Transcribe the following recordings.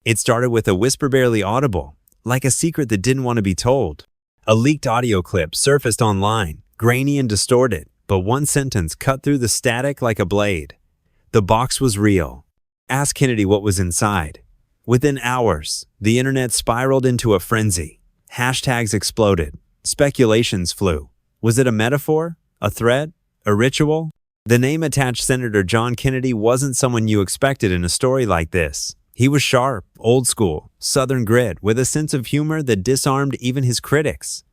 It started with a whisper barely audible, like a secret that didn't want to be told. A leaked audio clip surfaced online, grainy and distorted, but one sentence cut through the static like a blade. The box was real. Ask Kennedy what was inside. Within hours, the internet spiraled into a frenzy. Hashtags exploded. Speculations flew. Was it a metaphor? A threat? A ritual? The name attached Senator John Kennedy wasn't someone you expected in a story like this. He was sharp, old school, Southern grit, with a sense of humor that disarmed even his critics.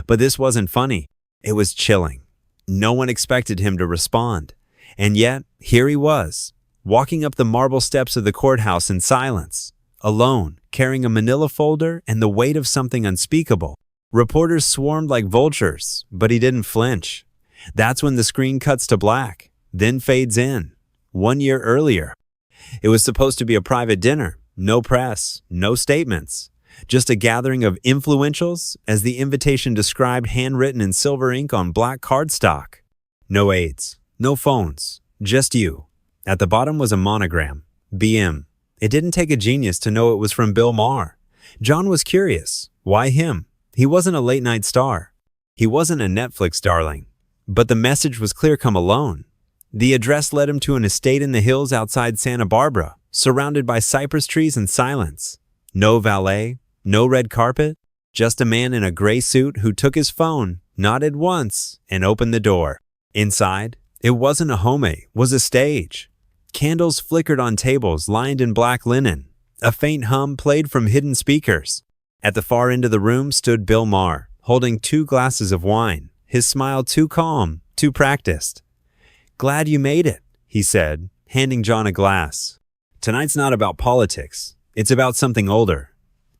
But this wasn't funny. It was chilling. No one expected him to respond. And yet, here he was, walking up the marble steps of the courthouse in silence, alone, carrying a manila folder and the weight of something unspeakable. Reporters swarmed like vultures, but he didn't flinch. That's when the screen cuts to black, then fades in. 1 year earlier. It was supposed to be a private dinner. No press, no statements. Just a gathering of influentials, as the invitation described, handwritten in silver ink on black cardstock. No aides, no phones, just you. At the bottom was a monogram, BM. It didn't take a genius to know it was from Bill Maher. John was curious. Why him? He wasn't a late-night star. He wasn't a Netflix darling. But the message was clear come alone. The address led him to an estate in the hills outside Santa Barbara, surrounded by cypress trees and silence. No valet, no red carpet, just a man in a gray suit who took his phone, nodded once, and opened the door. Inside, it wasn't a home, it was a stage. Candles flickered on tables lined in black linen. A faint hum played from hidden speakers. At the far end of the room stood Bill Maher, holding 2 glasses of wine, his smile too calm, too practiced. "Glad you made it," he said, handing John a glass. "Tonight's not about politics. It's about something older."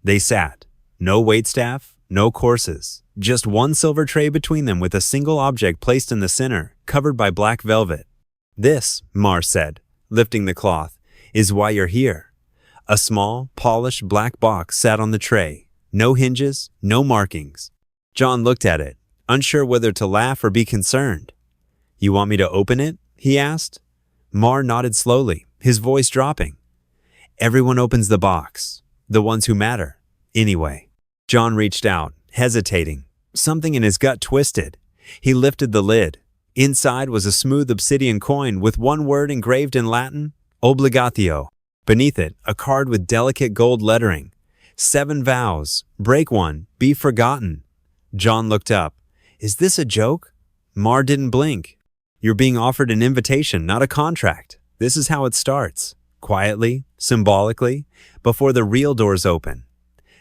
They sat. No waitstaff, no courses. Just one silver tray between them with a single object placed in the center, covered by black velvet. "This," Maher said, lifting the cloth, "is why you're here." A small, polished black box sat on the tray. No hinges, no markings. John looked at it, unsure whether to laugh or be concerned. "You want me to open it?" he asked. Maher nodded slowly, his voice dropping. "Everyone opens the box. The ones who matter. Anyway." John reached out, hesitating. Something in his gut twisted. He lifted the lid. Inside was a smooth obsidian coin with one word engraved in Latin, obligatio. Beneath it, a card with delicate gold lettering. 7 vows. Break one. Be forgotten. John looked up. "Is this a joke?" Maher didn't blink. "You're being offered an invitation, not a contract. This is how it starts. Quietly, symbolically, before the real doors open."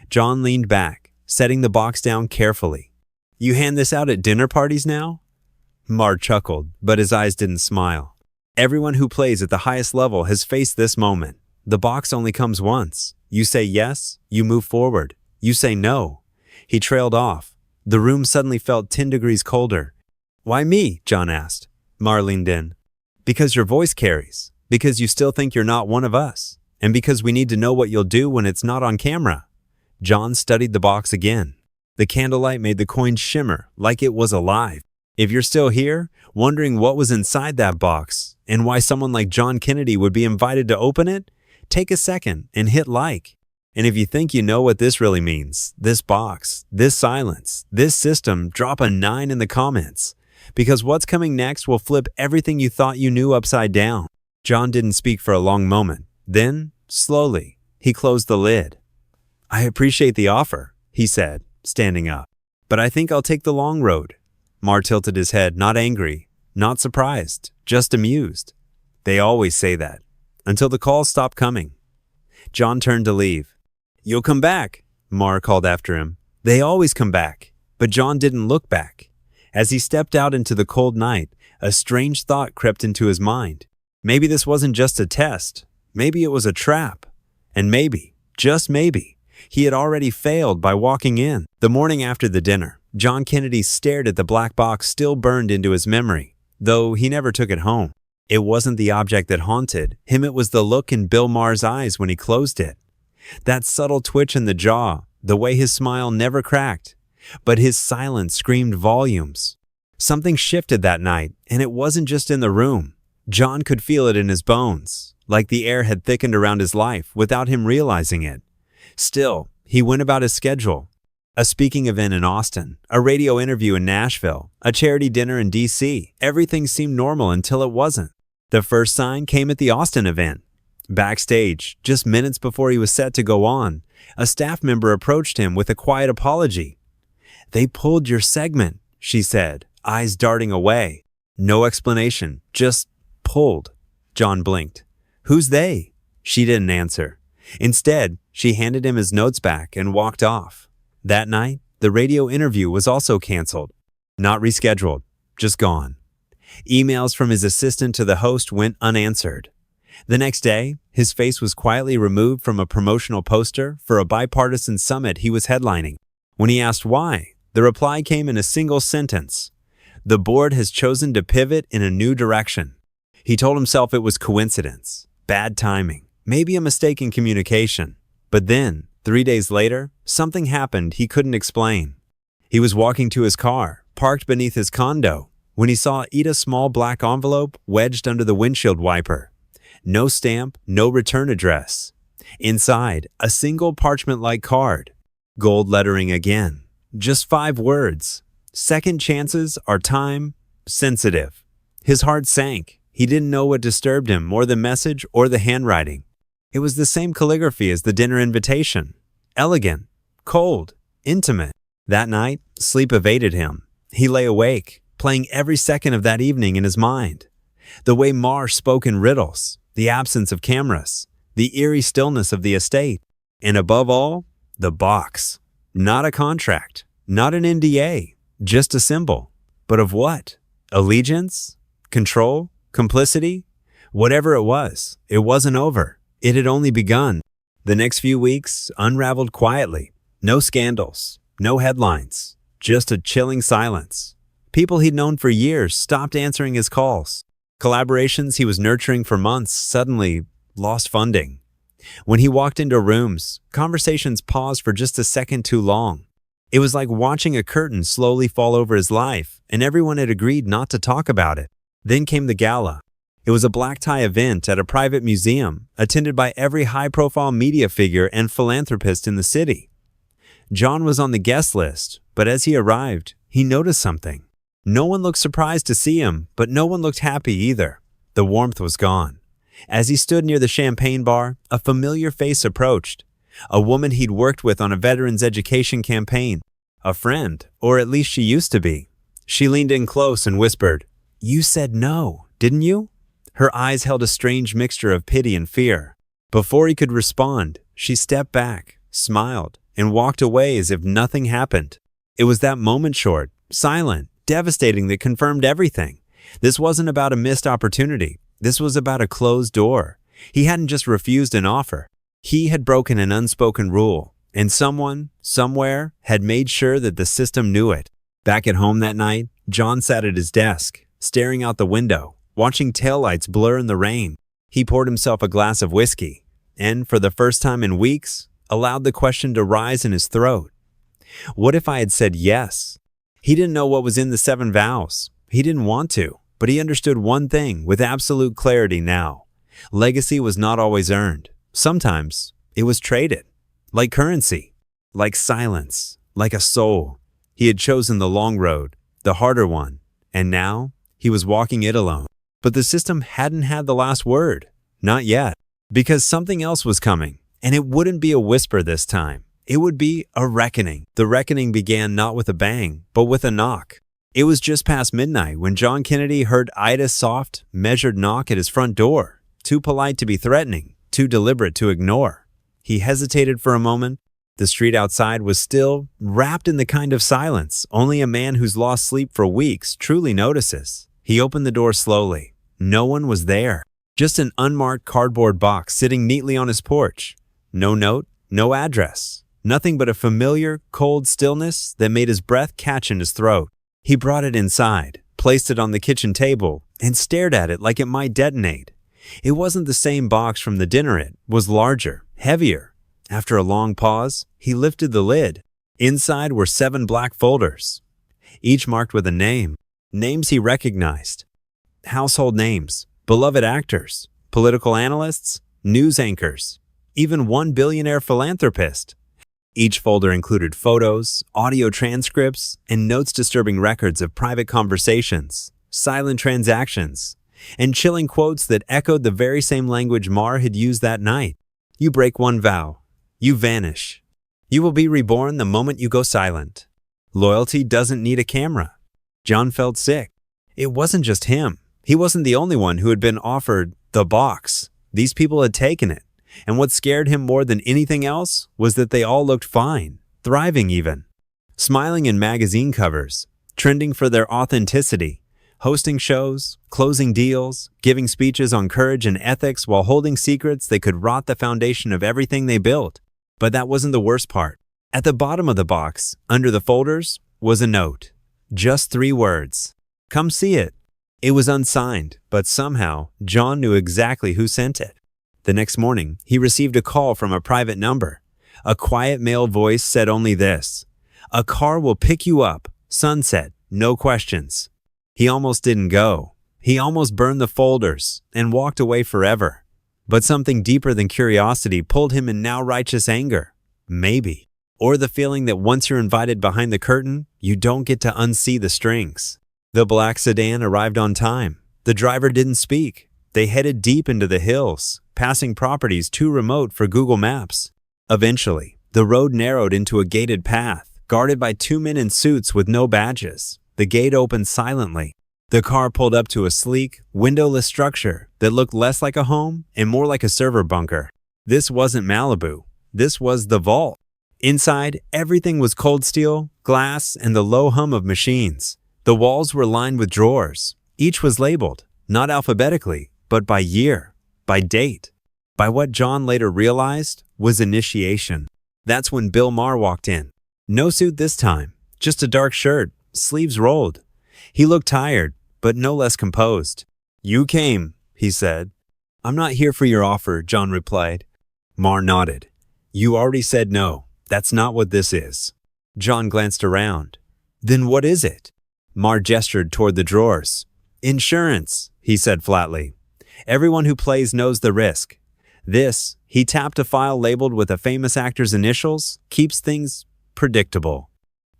John leaned back, setting the box down carefully. "You hand this out at dinner parties now?" Maher chuckled, but his eyes didn't smile. "Everyone who plays at the highest level has faced this moment. The box only comes once. You say yes, you move forward. You say no." He trailed off. The room suddenly felt 10 degrees colder. "Why me?" John asked. Maher leaned in. "Because your voice carries. Because you still think you're not one of us. And because we need to know what you'll do when it's not on camera." John studied the box again. The candlelight made the coin shimmer like it was alive. If you're still here, wondering what was inside that box and why someone like John Kennedy would be invited to open it, take a second and hit like. And if you think you know what this really means, this box, this silence, this system, drop a 9 in the comments. Because what's coming next will flip everything you thought you knew upside down. John didn't speak for a long moment. Then, slowly, he closed the lid. "I appreciate the offer," he said, standing up. "But I think I'll take the long road." Maher tilted his head, not angry, not surprised, just amused. "They always say that, until the calls stop coming." John turned to leave. "You'll come back," Maher called after him. "They always come back." But John didn't look back. As he stepped out into the cold night, a strange thought crept into his mind. Maybe this wasn't just a test. Maybe it was a trap. And maybe, just maybe, he had already failed by walking in. The morning after the dinner, John Kennedy stared at the black box still burned into his memory, though he never took it home. It wasn't the object that haunted him, it was the look in Bill Maher's eyes when he closed it. That subtle twitch in the jaw, the way his smile never cracked, but his silence screamed volumes. Something shifted that night, and it wasn't just in the room. John could feel it in his bones, like the air had thickened around his life without him realizing it. Still, he went about his schedule. A speaking event in Austin, a radio interview in Nashville, a charity dinner in D.C. Everything seemed normal until it wasn't. The first sign came at the Austin event. Backstage, just minutes before he was set to go on, a staff member approached him with a quiet apology. "They pulled your segment," she said, eyes darting away. No explanation, just pulled. John blinked. "Who's they?" She didn't answer. Instead, she handed him his notes back and walked off. That night, the radio interview was also canceled. Not rescheduled, just gone. Emails from his assistant to the host went unanswered. The next day, his face was quietly removed from a promotional poster for a bipartisan summit he was headlining. When he asked why, the reply came in a single sentence. "The board has chosen to pivot in a new direction." He told himself it was coincidence, bad timing, maybe a mistake in communication. But then, 3 days later, something happened he couldn't explain. He was walking to his car, parked beneath his condo, when he saw a small black envelope wedged under the windshield wiper. No stamp, no return address. Inside, a single parchment-like card. Gold lettering again. Just 5 words. "Second chances are time-sensitive." His heart sank. He didn't know what disturbed him more, the message or the handwriting. It was the same calligraphy as the dinner invitation. Elegant, cold, intimate. That night, sleep evaded him. He lay awake, playing every second of that evening in his mind. The way Maher spoke in riddles, the absence of cameras, the eerie stillness of the estate, and above all, the box. Not a contract, not an NDA, just a symbol. But of what? Allegiance? Control? Complicity? Whatever it wasn't over. It had only begun. The next few weeks unraveled quietly. No scandals, no headlines, just a chilling silence. People he'd known for years stopped answering his calls. Collaborations he was nurturing for months suddenly lost funding. When he walked into rooms, conversations paused for just a second too long. It was like watching a curtain slowly fall over his life, and everyone had agreed not to talk about it. Then came the gala. It was a black-tie event at a private museum, attended by every high-profile media figure and philanthropist in the city. John was on the guest list, but as he arrived, he noticed something. No one looked surprised to see him, but no one looked happy either. The warmth was gone. As he stood near the champagne bar, a familiar face approached. A woman he'd worked with on a veterans education campaign. A friend, or at least she used to be. She leaned in close and whispered, "You said no, didn't you?" Her eyes held a strange mixture of pity and fear. Before he could respond, she stepped back, smiled, and walked away as if nothing happened. It was that moment short, silent, devastating that confirmed everything. This wasn't about a missed opportunity. This was about a closed door. He hadn't just refused an offer. He had broken an unspoken rule, and someone, somewhere, had made sure that the system knew it. Back at home that night, John sat at his desk, staring out the window, watching taillights blur in the rain. He poured himself a glass of whiskey, and for the first time in weeks, allowed the question to rise in his throat. What if I had said yes? He didn't know what was in the 7 vows. He didn't want to, but he understood one thing with absolute clarity now. Legacy was not always earned. Sometimes it was traded, like currency, like silence, like a soul. He had chosen the long road, the harder one, and now he was walking it alone. But the system hadn't had the last word. Not yet. Because something else was coming, and it wouldn't be a whisper this time. It would be a reckoning. The reckoning began not with a bang, but with a knock. It was just past midnight when John Kennedy heard Ida's soft, measured knock at his front door. Too polite to be threatening, too deliberate to ignore. He hesitated for a moment. The street outside was still, wrapped in the kind of silence only a man who's lost sleep for weeks truly notices. He opened the door slowly. No one was there. Just an unmarked cardboard box sitting neatly on his porch. No note, no address. Nothing but a familiar, cold stillness that made his breath catch in his throat. He brought it inside, placed it on the kitchen table, and stared at it like it might detonate. It wasn't the same box from the dinner. It was larger, heavier. After a long pause, he lifted the lid. Inside were 7 black folders, each marked with a name. Names he recognized. Household names, beloved actors, political analysts, news anchors. even one billionaire philanthropist. Each folder included photos, audio transcripts, and notes disturbing records of private conversations, silent transactions, and chilling quotes that echoed the very same language Maher had used that night. You break one vow. You vanish. You will be reborn the moment you go silent. Loyalty doesn't need a camera. John felt sick. It wasn't just him. He wasn't the only one who had been offered the box. These people had taken it. And what scared him more than anything else was that they all looked fine, thriving even. Smiling in magazine covers, trending for their authenticity, hosting shows, closing deals, giving speeches on courage and ethics while holding secrets that could rot the foundation of everything they built. But that wasn't the worst part. At the bottom of the box, under the folders, was a note. Just 3 words. Come see it. It was unsigned, but somehow, John knew exactly who sent it. The next morning, he received a call from a private number. A quiet male voice said only this: "A car will pick you up. Sunset. No questions." He almost didn't go. He almost burned the folders and walked away forever. But something deeper than curiosity pulled him in now righteous anger. Maybe. Or the feeling that once you're invited behind the curtain, you don't get to unsee the strings. The black sedan arrived on time. The driver didn't speak. They headed deep into the hills, passing properties too remote for Google Maps. Eventually, the road narrowed into a gated path, guarded by 2 men in suits with no badges. The gate opened silently. The car pulled up to a sleek, windowless structure that looked less like a home and more like a server bunker. This wasn't Malibu. This was the vault. Inside, everything was cold steel, glass, and the low hum of machines. The walls were lined with drawers. Each was labeled, not alphabetically, but by year, by date, by what John later realized was initiation. That's when Bill Maher walked in. No suit this time, just a dark shirt, sleeves rolled. He looked tired, but no less composed. "You came," he said. "I'm not here for your offer," John replied. Maher nodded. "You already said no. That's not what this is." John glanced around. "Then what is it?" Maher gestured toward the drawers. "Insurance," he said flatly. "Everyone who plays knows the risk. This," he tapped a file labeled with a famous actor's initials, "keeps things predictable."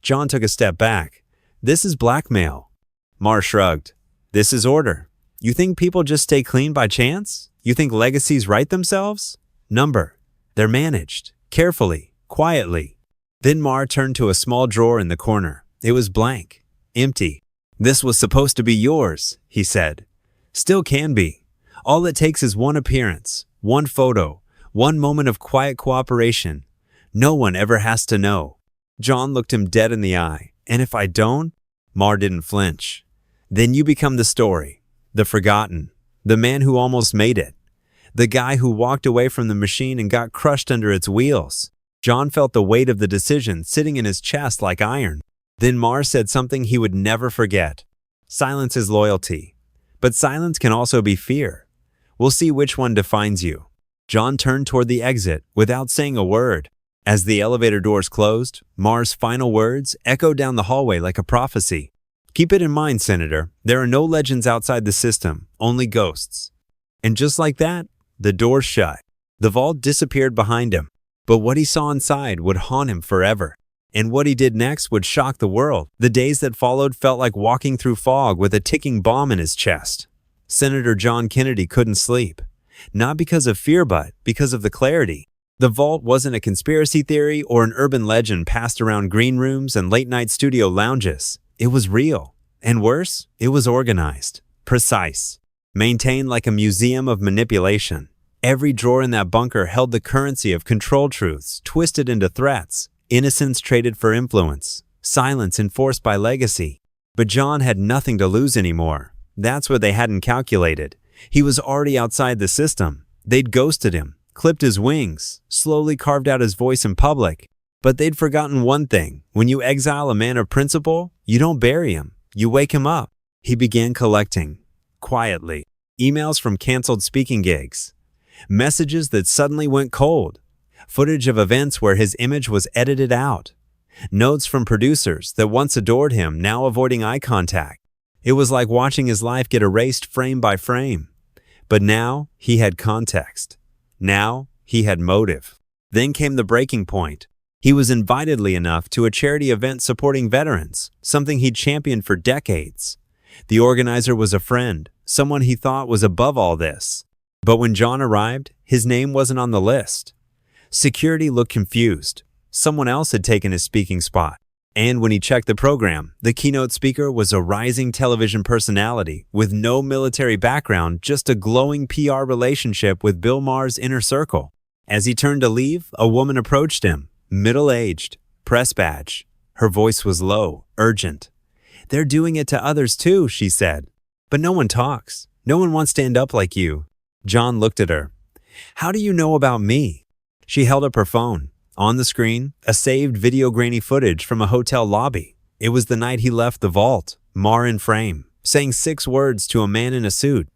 John took a step back. "This is blackmail." Maher shrugged. "This is order. You think people just stay clean by chance? You think legacies write themselves? Number. They're managed. Carefully. Quietly." Then Maher turned to a small drawer in the corner. It was blank. Empty. "This was supposed to be yours," he said. "Still can be. All it takes is one appearance, one photo, one moment of quiet cooperation. No one ever has to know." John looked him dead in the eye. "And if I don't?" Maher didn't flinch. "Then you become the story, the forgotten, the man who almost made it, the guy who walked away from the machine and got crushed under its wheels." John felt the weight of the decision sitting in his chest like iron. Then Maher said something he would never forget. "Silence is loyalty, but silence can also be fear. We'll see which one defines you." John turned toward the exit without saying a word. As the elevator doors closed, Maher's final words echoed down the hallway like a prophecy. "Keep it in mind, Senator, there are no legends outside the system, only ghosts." And just like that, the door shut. The vault disappeared behind him. But what he saw inside would haunt him forever. And what he did next would shock the world. The days that followed felt like walking through fog with a ticking bomb in his chest. Senator John Kennedy couldn't sleep. Not because of fear, but because of the clarity. The vault wasn't a conspiracy theory or an urban legend passed around green rooms and late-night studio lounges. It was real. And worse, it was organized, precise, maintained like a museum of manipulation. Every drawer in that bunker held the currency of control truths twisted into threats, innocence traded for influence, silence enforced by legacy. But John had nothing to lose anymore. That's what they hadn't calculated. He was already outside the system. They'd ghosted him, clipped his wings, slowly carved out his voice in public. But they'd forgotten one thing. When you exile a man of principle, you don't bury him. You wake him up. He began collecting, quietly, emails from canceled speaking gigs, messages that suddenly went cold, footage of events where his image was edited out, notes from producers that once adored him now avoiding eye contact. It was like watching his life get erased frame by frame. But now he had context. Now He had motive. Then came the breaking point. He was invitedly enough to a charity event supporting veterans, something he'd championed for decades. The organizer was a friend, someone he thought was above all this. But when John arrived, his name wasn't on the list. Security looked confused. Someone else had taken his speaking spot. And when he checked the program, the keynote speaker was a rising television personality with no military background, just a glowing PR relationship with Bill Maher's inner circle. As he turned to leave, a woman approached him, middle-aged, press badge. Her voice was low, urgent. "They're doing it to others too," she said. "But no one talks. No one wants to end up like you." John looked at her. "How do you know about me?" She held up her phone. On the screen, a saved video grainy footage from a hotel lobby. It was the night he left the vault, Maher in frame, saying 6 words to a man in a suit.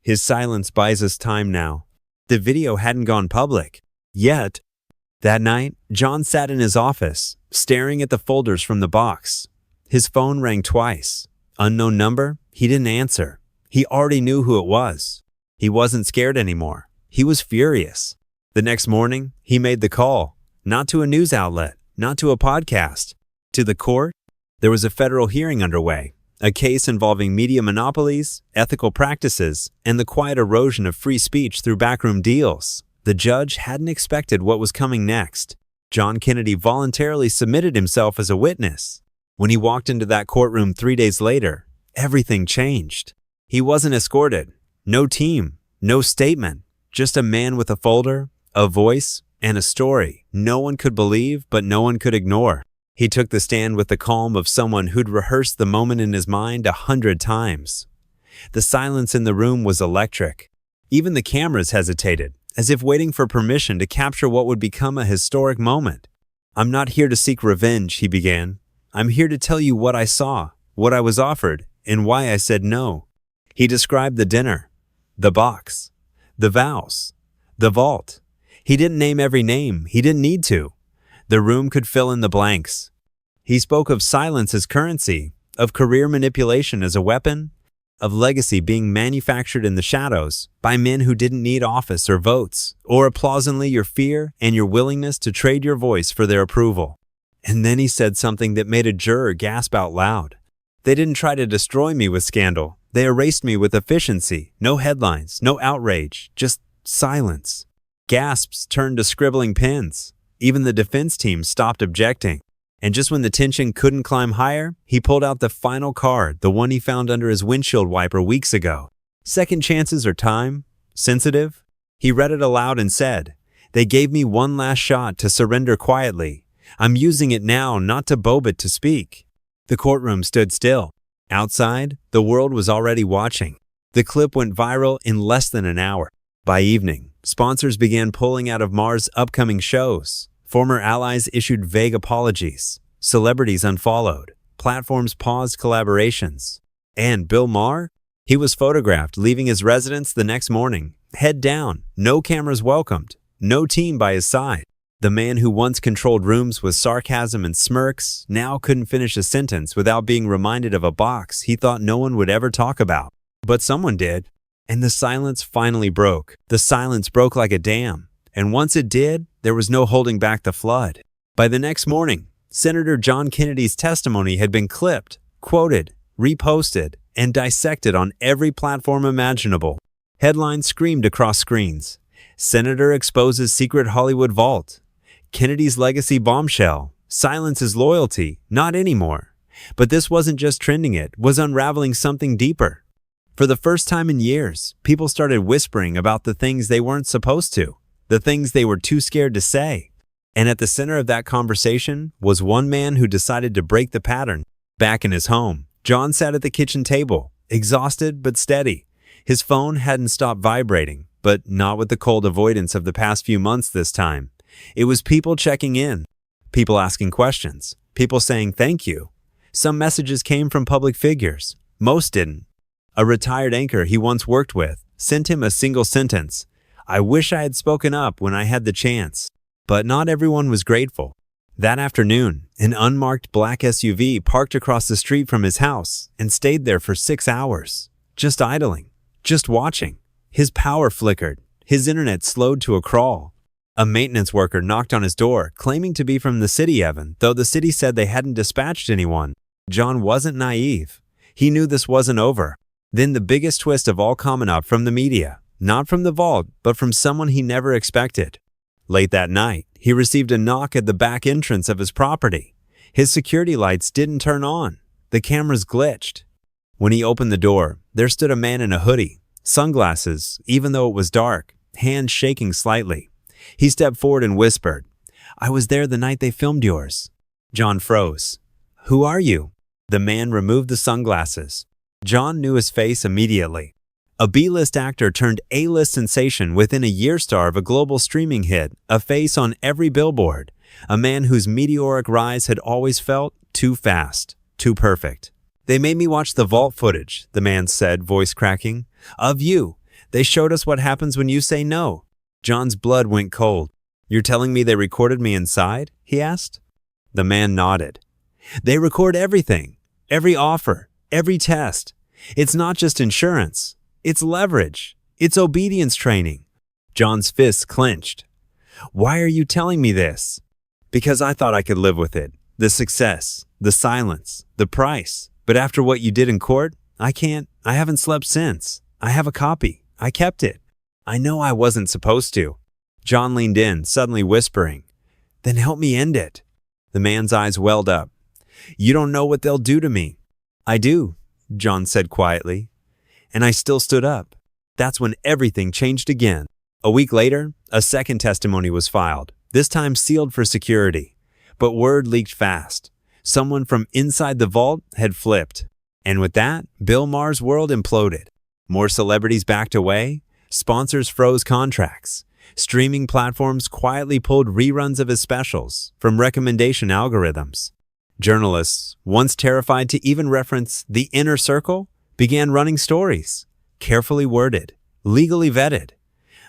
His silence buys us time now. The video hadn't gone public. Yet. That night, John sat in his office, staring at the folders from the box. His phone rang twice. Unknown number? He didn't answer. He already knew who it was. He wasn't scared anymore. He was furious. The next morning, he made the call. Not to a news outlet, not to a podcast. To the court. There was a federal hearing underway, a case involving media monopolies, ethical practices, and the quiet erosion of free speech through backroom deals. The judge hadn't expected what was coming next. John Kennedy voluntarily submitted himself as a witness. When he walked into that courtroom 3 days later, everything changed. He wasn't escorted. No team, no statement, just a man with a folder, a voice, and a story no one could believe, but no one could ignore. He took the stand with the calm of someone who'd rehearsed the moment in his mind 100 times. The silence in the room was electric. Even the cameras hesitated, as if waiting for permission to capture what would become a historic moment. "I'm not here to seek revenge," he began. "I'm here to tell you what I saw, what I was offered, and why I said no." He described the dinner, the box, the vows, the vault. He didn't name every name. He didn't need to. The room could fill in the blanks. He spoke of silence as currency, of career manipulation as a weapon, of legacy being manufactured in the shadows by men who didn't need office or votes, or applause only your fear and your willingness to trade your voice for their approval. And then he said something that made a juror gasp out loud. "They didn't try to destroy me with scandal. They erased me with efficiency. No headlines, no outrage, just silence." Gasps turned to scribbling pens. Even the defense team stopped objecting. And just when the tension couldn't climb higher, he pulled out the final card, the one he found under his windshield wiper weeks ago. "Second chances are time sensitive?" He read it aloud and said, "They gave me one last shot to surrender quietly. I'm using it now, not to bow but to speak." The courtroom stood still. Outside, the world was already watching. The clip went viral in less than an hour. By evening, sponsors began pulling out of Maher's upcoming shows. Former allies issued vague apologies. Celebrities unfollowed. Platforms paused collaborations. And Bill Maher? He was photographed leaving his residence the next morning, head down, no cameras welcomed, no team by his side. The man who once controlled rooms with sarcasm and smirks now couldn't finish a sentence without being reminded of a box he thought no one would ever talk about. But someone did. And the silence finally broke. The silence broke like a dam. And once it did, there was no holding back the flood. By the next morning, Senator John Kennedy's testimony had been clipped, quoted, reposted, and dissected on every platform imaginable. Headlines screamed across screens. Senator exposes secret Hollywood vault. Kennedy's legacy bombshell. Silence is loyalty. Not anymore. But this wasn't just trending, it was unraveling something deeper. For the first time in years, people started whispering about the things they weren't supposed to, the things they were too scared to say. And at the center of that conversation was one man who decided to break the pattern. Back in his home, John sat at the kitchen table, exhausted but steady. His phone hadn't stopped vibrating, but not with the cold avoidance of the past few months this time. It was people checking in, people asking questions, people saying thank you. Some messages came from public figures. Most didn't. A retired anchor he once worked with sent him a single sentence. "I wish I had spoken up when I had the chance." But not everyone was grateful. That afternoon, an unmarked black SUV parked across the street from his house and stayed there for 6 hours, just idling, just watching. His power flickered. His internet slowed to a crawl. A maintenance worker knocked on his door, claiming to be from the city, Evan, though the city said they hadn't dispatched anyone. John wasn't naive. He knew this wasn't over. Then the biggest twist of all coming up from the media, not from the vault, but from someone he never expected. Late that night, he received a knock at the back entrance of his property. His security lights didn't turn on. The cameras glitched. When he opened the door, there stood a man in a hoodie, sunglasses, even though it was dark, hands shaking slightly. He stepped forward and whispered, "I was there the night they filmed yours." John froze. "Who are you?" The man removed the sunglasses. John knew his face immediately. A B-list actor turned A-list sensation within a year star of a global streaming hit, a face on every billboard, a man whose meteoric rise had always felt too fast, too perfect. "They made me watch the vault footage," the man said, voice cracking. "Of you. They showed us what happens when you say no." John's blood went cold. "You're telling me they recorded me inside?" he asked. The man nodded. "They record everything. Every offer. Every test. It's not just insurance. It's leverage. It's obedience training." John's fists clenched. "Why are you telling me this?" "Because I thought I could live with it. The success, the silence, the price. But after what you did in court, I can't. I haven't slept since. I have a copy. I kept it. I know I wasn't supposed to." John leaned in, suddenly whispering, "Then help me end it." The man's eyes welled up. "You don't know what they'll do to me." "I do," John said quietly. And I still stood up. That's when everything changed again. A week later, a second testimony was filed, this time sealed for security. But word leaked fast. Someone from inside the vault had flipped. And with that, Bill Maher's world imploded. More celebrities backed away. Sponsors froze contracts. Streaming platforms quietly pulled reruns of his specials from recommendation algorithms. Journalists, once terrified to even reference the inner circle, began running stories, carefully worded, legally vetted.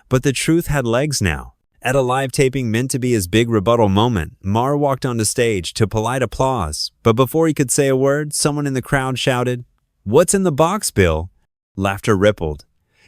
But the truth had legs now. At a live taping meant to be his big rebuttal moment, Maher walked onto stage to polite applause, but before he could say a word, someone in the crowd shouted, "What's in the box, Bill?" Laughter rippled.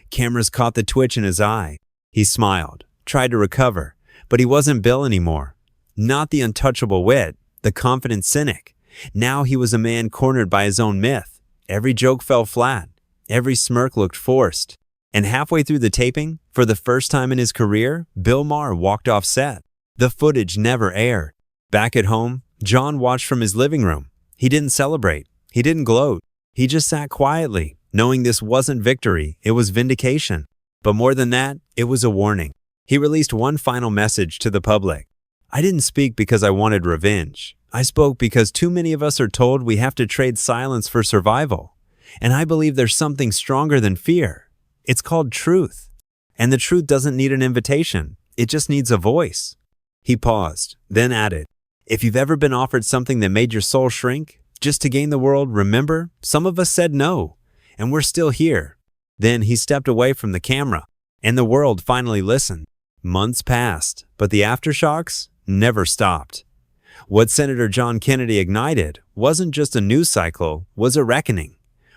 Cameras caught the twitch in his eye. He smiled, tried to recover, but he wasn't Bill anymore. Not the untouchable wit, the confident cynic. Now he was a man cornered by his own myth. Every joke fell flat. Every smirk looked forced. And halfway through the taping, for the first time in his career, Bill Maher walked off set. The footage never aired. Back at home, John watched from his living room. He didn't celebrate. He didn't gloat. He just sat quietly, knowing this wasn't victory, it was vindication. But more than that, it was a warning. He released one final message to the public. "I didn't speak because I wanted revenge. I spoke because too many of us are told we have to trade silence for survival. And I believe there's something stronger than fear. It's called truth. And the truth doesn't need an invitation. It just needs a voice." He paused, then added, "If you've ever been offered something that made your soul shrink, just to gain the world, remember, some of us said no. And we're still here." Then he stepped away from the camera, and the world finally listened. Months passed, but the aftershocks never stopped. What Senator John Kennedy ignited wasn't just a news cycle, was a reckoning.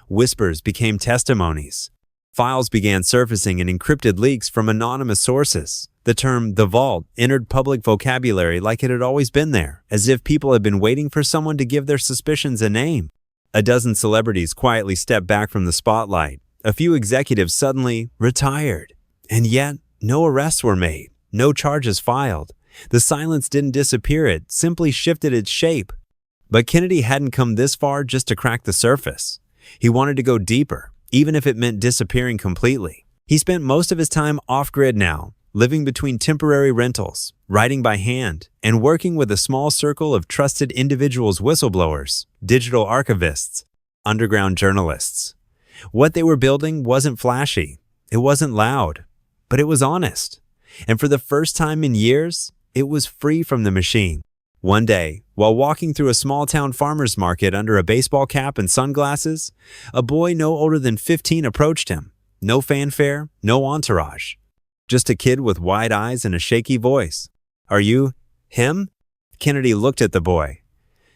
Whispers became testimonies. Files began surfacing in encrypted leaks from anonymous sources. The term "the vault" entered public vocabulary like it had always been there, as if people had been waiting for someone to give their suspicions a name. A dozen celebrities quietly stepped back from the spotlight. A few executives suddenly retired. And yet, no arrests were made, no charges filed. The silence didn't disappear, it simply shifted its shape. But Kennedy hadn't come this far just to crack the surface. He wanted to go deeper, even if it meant disappearing completely. He spent most of his time off-grid now, living between temporary rentals, writing by hand, and working with a small circle of trusted individuals, whistleblowers, digital archivists, underground journalists. What they were building wasn't flashy, it wasn't loud, but it was honest. And for the first time in years, it was free from the machine. One day, while walking through a small-town farmer's market under a baseball cap and sunglasses, a boy no older than 15 approached him. No fanfare, no entourage. Just a kid with wide eyes and a shaky voice. "Are you him?" Kennedy looked at the boy.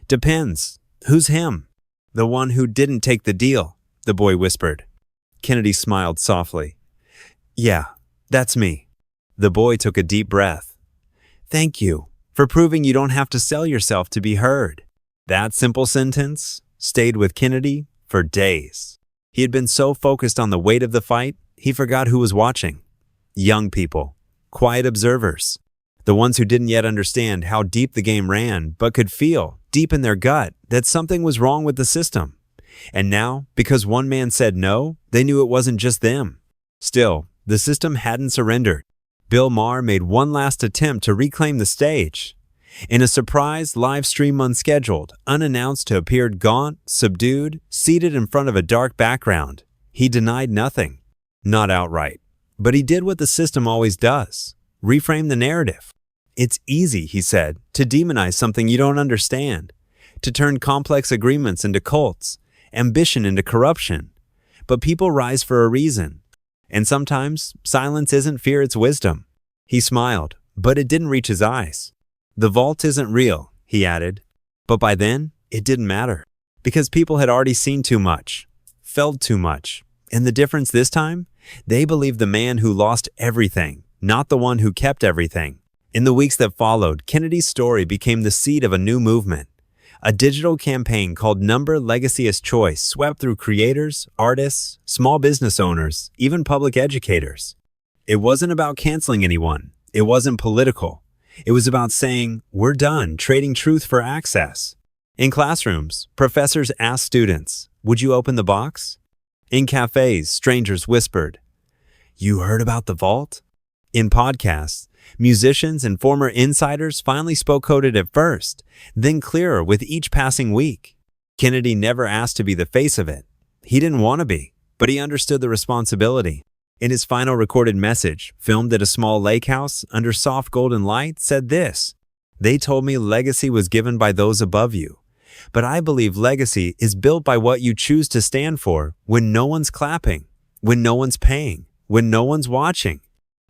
"Depends. Who's him?" "The one who didn't take the deal," the boy whispered. Kennedy smiled softly. "Yeah, that's me." The boy took a deep breath. Thank you for proving you don't have to sell yourself to be heard." That simple sentence stayed with Kennedy for days. He had been so focused on the weight of the fight, he forgot who was watching. Young people, quiet observers, the ones who didn't yet understand how deep the game ran, but could feel, deep in their gut, that something was wrong with the system. And now, because one man said no, they knew it wasn't just them. Still, the system hadn't surrendered. Bill Maher made one last attempt to reclaim the stage. In a surprise live stream unscheduled, unannounced, appeared gaunt, subdued, seated in front of a dark background. He denied nothing. Not outright. But he did what the system always does. Reframe the narrative. "It's easy," he said, "to demonize something you don't understand, to turn complex agreements into cults, ambition into corruption. But people rise for a reason. And sometimes silence isn't fear, it's wisdom." He smiled, but it didn't reach his eyes. "The vault isn't real," he added. But by then, it didn't matter. Because people had already seen too much, felt too much. And the difference this time? They believed the man who lost everything, not the one who kept everything. In the weeks that followed, Kennedy's story became the seed of a new movement. A digital campaign called Number Legacy as Choice swept through creators, artists, small business owners, even public educators. It wasn't about canceling anyone. It wasn't political. It was about saying, "We're done trading truth for access." In classrooms, professors asked students, "Would you open the box?" In cafes, strangers whispered, "You heard about the vault?" In podcasts, musicians and former insiders finally spoke coded at first, then clearer with each passing week. Kennedy never asked to be the face of it. He didn't want to be, but he understood the responsibility. In his final recorded message, filmed at a small lake house under soft golden light, said this: "They told me legacy was given by those above you. But I believe legacy is built by what you choose to stand for when no one's clapping, when no one's paying, when no one's watching.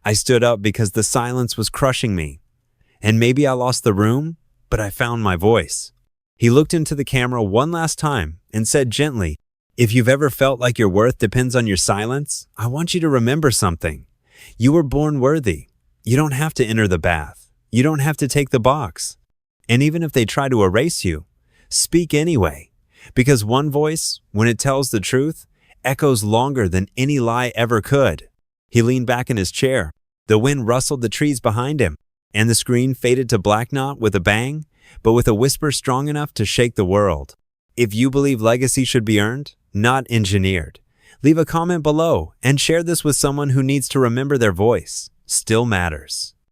I stood up because the silence was crushing me. And maybe I lost the room, but I found my voice." He looked into the camera one last time and said gently, "If you've ever felt like your worth depends on your silence, I want you to remember something. You were born worthy. You don't have to enter the bath. You don't have to take the box. And even if they try to erase you, speak anyway. Because one voice, when it tells the truth, echoes longer than any lie ever could." He leaned back in his chair. The wind rustled the trees behind him, and the screen faded to black not with a bang, but with a whisper strong enough to shake the world. If you believe legacy should be earned, not engineered, leave a comment below and share this with someone who needs to remember their voice still matters.